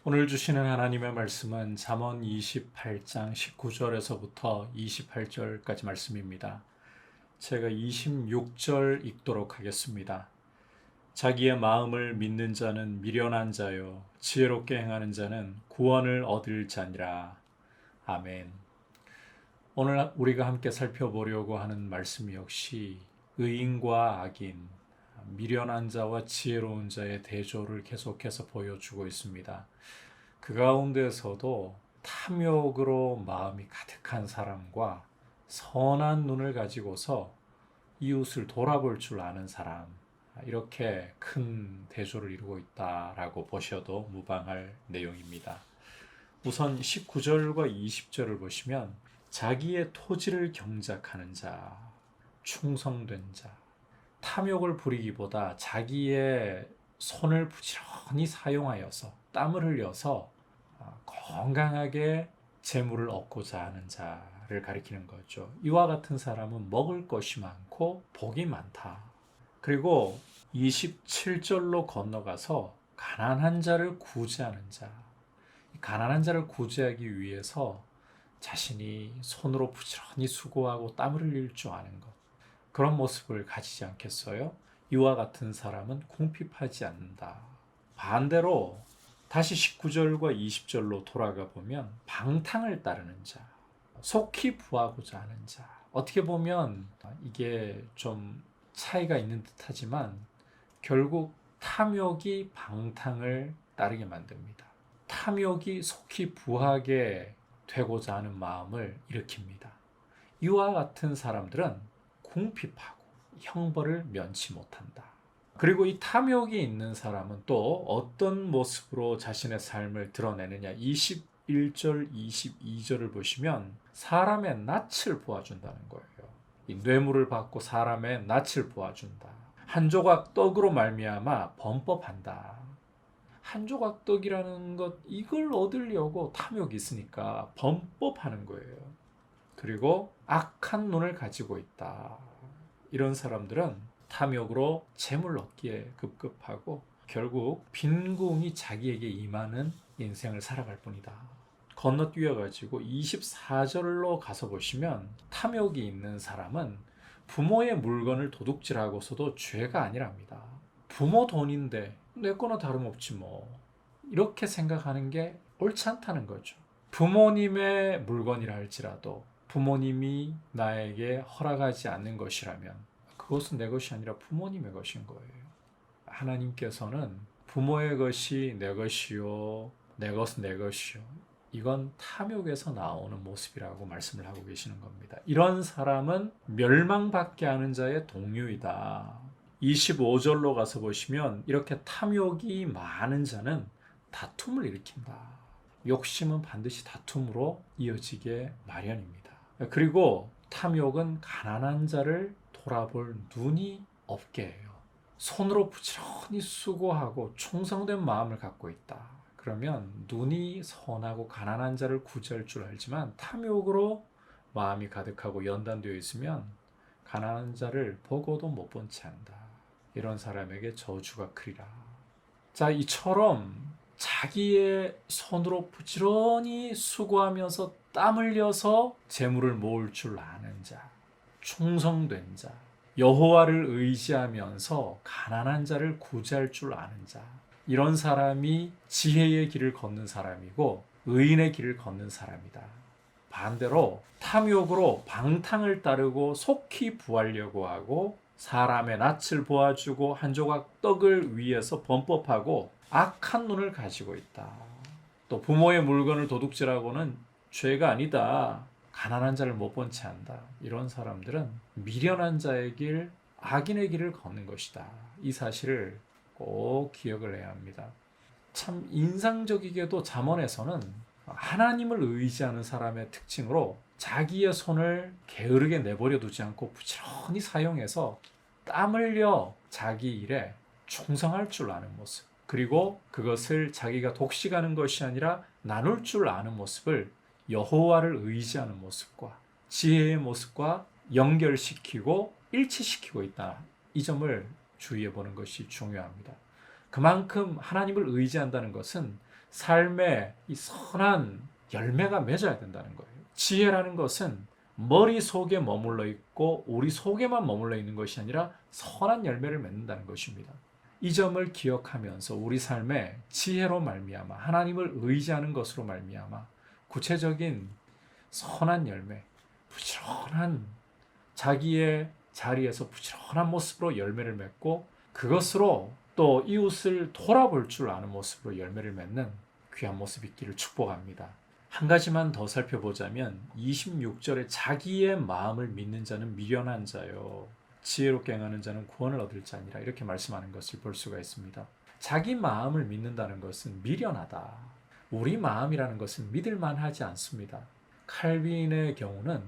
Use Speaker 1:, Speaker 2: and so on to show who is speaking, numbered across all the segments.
Speaker 1: 오늘 주시는 하나님의 말씀은 잠언 28장 19절에서부터 28절까지 말씀입니다. 제가 26절 읽도록 하겠습니다. 자기의 마음을 믿는 자는 미련한 자요 지혜롭게 행하는 자는 구원을 얻을 자니라. 아멘. 오늘 우리가 함께 살펴보려고 하는 말씀 역시 의인과 악인, 미련한 자와 지혜로운 자의 대조를 계속해서 보여주고 있습니다. 그 가운데서도 탐욕으로 마음이 가득한 사람과 선한 눈을 가지고서 이웃을 돌아볼 줄 아는 사람, 이렇게 큰 대조를 이루고 있다라고 보셔도 무방할 내용입니다. 우선 19절과 20절을 보시면 자기의 토지를 경작하는 자, 충성된 자, 탐욕을 부리기보다 자기의 손을 부지런히 사용하여서 땀을 흘려서 건강하게 재물을 얻고자 하는 자를 가리키는 거죠. 이와 같은 사람은 먹을 것이 많고 복이 많다. 그리고 27절로 건너가서 가난한 자를 구제하는 자. 가난한 자를 구제하기 위해서 자신이 손으로 부지런히 수고하고 땀을 흘릴 줄 아는 것. 그런 모습을 가지지 않겠어요? 이와 같은 사람은 궁핍하지 않는다. 반대로 다시 19절과 20절로 돌아가 보면 방탕을 따르는 자, 속히 부하고자 하는 자. 어떻게 보면 이게 좀 차이가 있는 듯하지만 결국 탐욕이 방탕을 따르게 만듭니다. 탐욕이 속히 부하게 되고자 하는 마음을 일으킵니다. 이와 같은 사람들은 궁핍하고 형벌을 면치 못한다. 그리고 이 탐욕이 있는 사람은 또 어떤 모습으로 자신의 삶을 드러내느냐. 21절, 22절을 보시면 사람의 낯을 보아준다는 거예요. 이 뇌물을 받고 사람의 낯을 보아준다. 한 조각 떡으로 말미암아 범법한다. 한 조각 떡이라는 것, 이걸 얻으려고 탐욕이 있으니까 범법하는 거예요. 그리고 악한 눈을 가지고 있다. 이런 사람들은 탐욕으로 재물 얻기에 급급하고 결국 빈궁이 자기에게 임하는 인생을 살아갈 뿐이다. 건너뛰어가지고 24절로 가서 보시면 탐욕이 있는 사람은 부모의 물건을 도둑질하고서도 죄가 아니랍니다. 부모 돈인데 내 거나 다름없지 뭐. 이렇게 생각하는 게 옳지 않다는 거죠. 부모님의 물건이라 할지라도 부모님이 나에게 허락하지 않는 것이라면 그것은 내 것이 아니라 부모님의 것인 거예요. 하나님께서는 부모의 것이 내 것이요, 내 것은 내 것이요. 이건 탐욕에서 나오는 모습이라고 말씀을 하고 계시는 겁니다. 이런 사람은 멸망받게 하는 자의 동류이다. 25절로 가서 보시면 이렇게 탐욕이 많은 자는 다툼을 일으킨다. 욕심은 반드시 다툼으로 이어지게 마련입니다. 그리고 탐욕은 가난한 자를 돌아볼 눈이 없게 해요. 손으로 부지런히 수고하고 충성된 마음을 갖고 있다. 그러면 눈이 선하고 가난한 자를 구제할 줄 알지만 탐욕으로 마음이 가득하고 연단되어 있으면 가난한 자를 보고도 못 본 채 한다. 이런 사람에게 저주가 크리라. 자, 이처럼 자기의 손으로 부지런히 수고하면서 땀 흘려서 재물을 모을 줄 아는 자, 충성된 자, 여호와를 의지하면서 가난한 자를 구제할 줄 아는 자, 이런 사람이 지혜의 길을 걷는 사람이고 의인의 길을 걷는 사람이다. 반대로 탐욕으로 방탕을 따르고 속히 부하려고 하고 사람의 낯을 보아주고 한 조각 떡을 위해서 범법하고 악한 눈을 가지고 있다. 또 부모의 물건을 도둑질하고는 죄가 아니다. 가난한 자를 못 본 채 한다. 이런 사람들은 미련한 자의 길, 악인의 길을 걷는 것이다. 이 사실을 꼭 기억을 해야 합니다. 참 인상적이게도 잠언에서는 하나님을 의지하는 사람의 특징으로 자기의 손을 게으르게 내버려 두지 않고 부지런히 사용해서 땀 흘려 자기 일에 충성할 줄 아는 모습, 그리고 그것을 자기가 독식하는 것이 아니라 나눌 줄 아는 모습을 여호와를 의지하는 모습과 지혜의 모습과 연결시키고 일치시키고 있다. 이 점을 주의해 보는 것이 중요합니다. 그만큼 하나님을 의지한다는 것은 삶에 이 선한 열매가 맺어야 된다는 거예요. 지혜라는 것은 머릿속에 머물러 있고 우리 속에만 머물러 있는 것이 아니라 선한 열매를 맺는다는 것입니다. 이 점을 기억하면서 우리 삶에 지혜로 말미암아 하나님을 의지하는 것으로 말미암아 구체적인 선한 열매, 부지런한 자기의 자리에서 부지런한 모습으로 열매를 맺고 그것으로 또 이웃을 돌아볼 줄 아는 모습으로 열매를 맺는 귀한 모습 있기를 축복합니다. 한 가지만 더 살펴보자면 26절에 자기의 마음을 믿는 자는 미련한 자요 지혜롭게 행하는 자는 구원을 얻을 자니라 이렇게 말씀하는 것을 볼 수가 있습니다. 자기 마음을 믿는다는 것은 미련하다. 우리 마음이라는 것은 믿을 만하지 않습니다. 칼빈의 경우는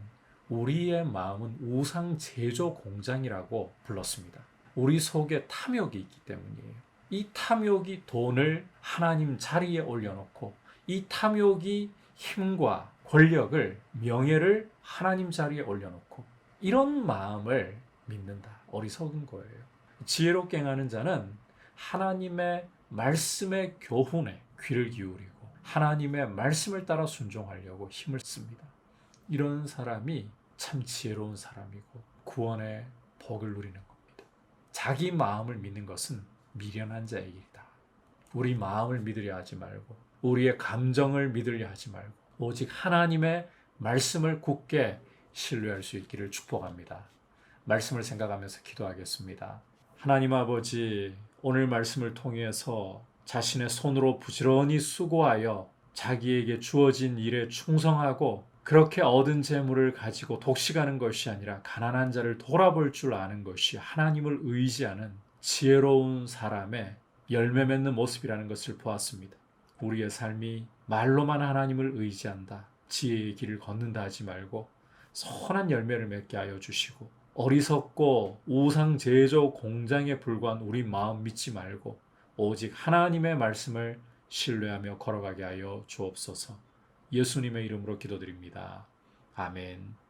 Speaker 1: 우리의 마음은 우상 제조 공장이라고 불렀습니다. 우리 속에 탐욕이 있기 때문이에요. 이 탐욕이 돈을 하나님 자리에 올려놓고 이 탐욕이 힘과 권력을 명예를 하나님 자리에 올려놓고 이런 마음을 믿는다. 어리석은 거예요. 지혜롭게 행하는 자는 하나님의 말씀의 교훈에 귀를 기울이고 하나님의 말씀을 따라 순종하려고 힘을 씁니다. 이런 사람이 참 지혜로운 사람이고 구원의 복을 누리는 겁니다. 자기 마음을 믿는 것은 미련한 자의 일이다. 우리 마음을 믿으려 하지 말고 우리의 감정을 믿으려 하지 말고 오직 하나님의 말씀을 굳게 신뢰할 수 있기를 축복합니다. 말씀을 생각하면서 기도하겠습니다. 하나님 아버지, 오늘 말씀을 통해서 자신의 손으로 부지런히 수고하여 자기에게 주어진 일에 충성하고 그렇게 얻은 재물을 가지고 독식하는 것이 아니라 가난한 자를 돌아볼 줄 아는 것이 하나님을 의지하는 지혜로운 사람의 열매 맺는 모습이라는 것을 보았습니다. 우리의 삶이 말로만 하나님을 의지한다, 지혜의 길을 걷는다 하지 말고 선한 열매를 맺게 하여 주시고 어리석고 우상 제조 공장에 불과한 우리 마음 믿지 말고 오직 하나님의 말씀을 신뢰하며 걸어가게 하여 주옵소서. 예수님의 이름으로 기도드립니다. 아멘.